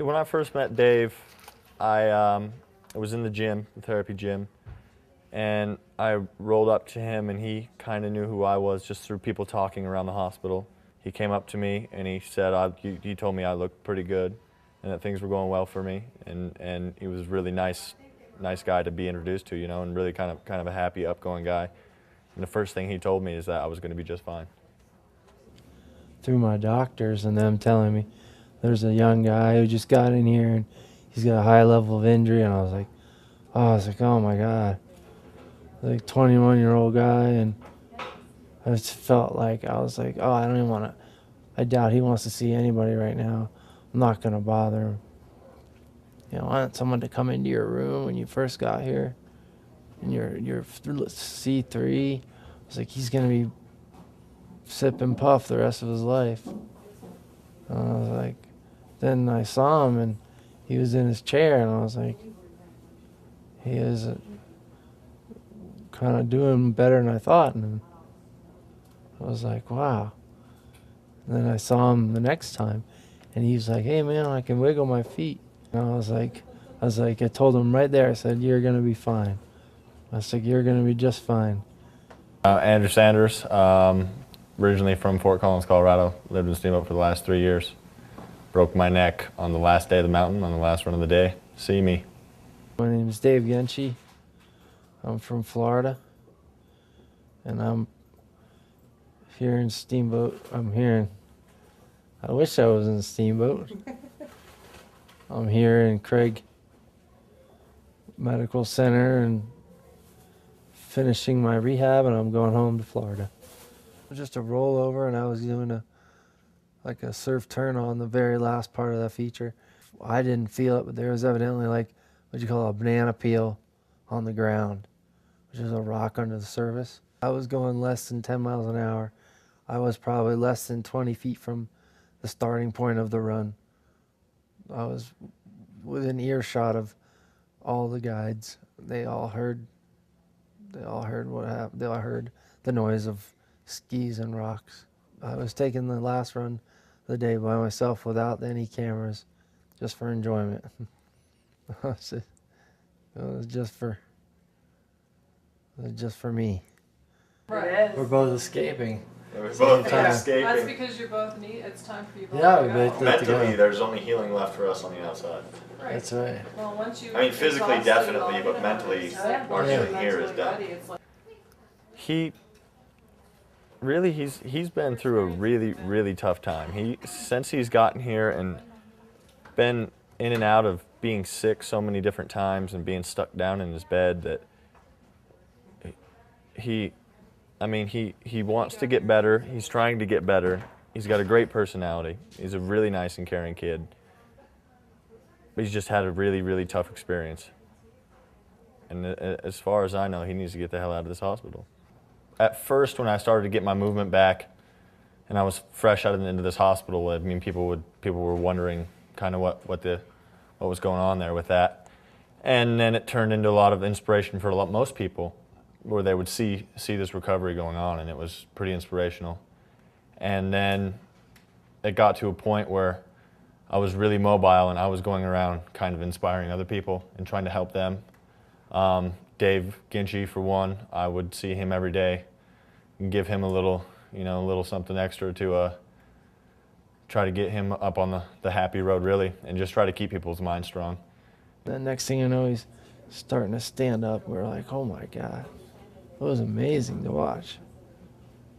When I first met Dave, I was in the gym, the therapy gym, and I rolled up to him, and he kind of knew who I was just through people talking around the hospital. He came up to me and he said, he told me I looked pretty good and that things were going well for me, and he was really nice guy to be introduced to, you know, and really kind of a happy, upgoing guy. And the first thing he told me is that I was going to be just fine. Through my doctors and them telling me there's a young guy who just got in here and he's got a high level of injury, and I was like, oh my God, like 21-year-old guy, and I just felt like I was like, oh, I don't even want to. I doubt he wants to see anybody right now. I'm not gonna bother him. You know, I want someone to come into your room when you first got here, and you're C3. I was like, he's gonna be sip and puff the rest of his life. And I was like, then I saw him and he was in his chair, and I was like, he is kind of doing better than I thought. And I was like, wow. And then I saw him the next time, and he was like, hey man, I can wiggle my feet. And I told him right there, I said, you're gonna be fine. I said, you're gonna be just fine. Andrew Sanders, originally from Fort Collins, Colorado, lived in Steamboat for the last 3 years. Broke my neck on the last day of the mountain, on the last run of the day. See me. My name is Dave Genchi. I'm from Florida, and I'm here in Steamboat. I wish I was in Steamboat. I'm here in Craig Medical Center and finishing my rehab, and I'm going home to Florida. It was just a rollover, and I was doing a surf turn on the very last part of that feature. I didn't feel it, but there was evidently like what you call a banana peel on the ground, which is a rock under the surface. I was going less than 10 miles an hour. I was probably less than 20 feet from the starting point of the run. I was within earshot of all the guides. They all heard what happened. They all heard the noise of skis and rocks. I was taking the last run of the day by myself without any cameras, just for enjoyment. It was just for me. Right. We're both escaping. We're both escaping. That's because you're both need. It's time for you both Yeah, to we go. both did. Mentally, there's only healing left for us on the outside. Right. That's right. Well, once you. I mean, physically, exhausted definitely, all but the mentally, memories, our healing here is mentally done. ready, it's like- He's been through a really tough time. Since he's gotten here and been in and out of being sick so many different times and being stuck down in his bed, that he wants to get better. He's trying to get better. He's got a great personality. He's a really nice and caring kid. But he's just had a really tough experience. And as far as I know, he needs to get the hell out of this hospital. At first, when I started to get my movement back, and I was fresh into this hospital, I mean, people were wondering kind of what was going on there with that. And then it turned into a lot of inspiration for most people, where they would see this recovery going on, and it was pretty inspirational. And then it got to a point where I was really mobile, and I was going around kind of inspiring other people and trying to help them. Dave Genchi, for one, I would see him every day and give him a little something extra to try to get him up on the happy road, really, and just try to keep people's minds strong. The next thing you know, he's starting to stand up. We're like, oh my God. It was amazing to watch.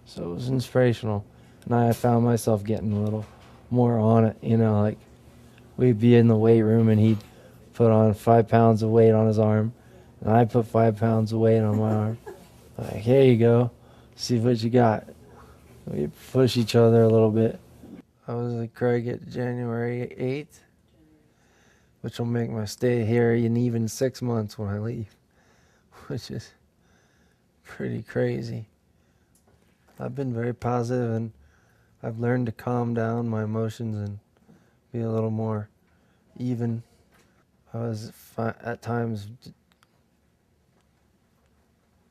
So it was inspirational. And I found myself getting a little more on it, you know, like we'd be in the weight room and he'd put on 5 pounds of weight on his arm, and I put 5 pounds of weight on my arm. Like, here you go, see what you got. We push each other a little bit. I was at Craig at January 8th, which will make my stay here in even 6 months when I leave, which is pretty crazy. I've been very positive, and I've learned to calm down my emotions and be a little more even. I was at times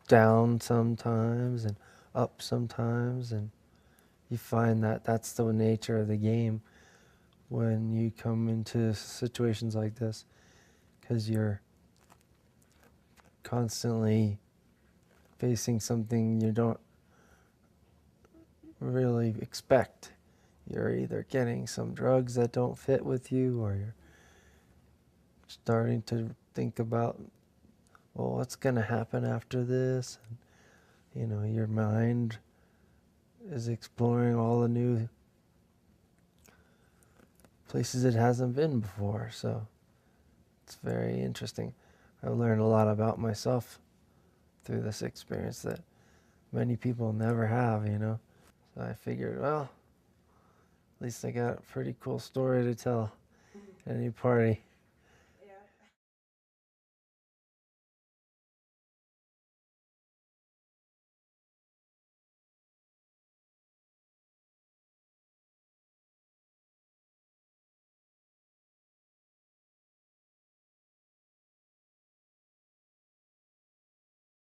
down sometimes and up sometimes, and you find that that's the nature of the game. when you come into situations like this, because you're constantly facing something you don't really expect. You're either getting some drugs that don't fit with you, or you're starting to think about, well, what's going to happen after this? And, you know, your mind is exploring all the new places it hasn't been before. So it's very interesting. I've learned a lot about myself through this experience that many people never have, you know. So I figured, well, at least I got a pretty cool story to tell at any party.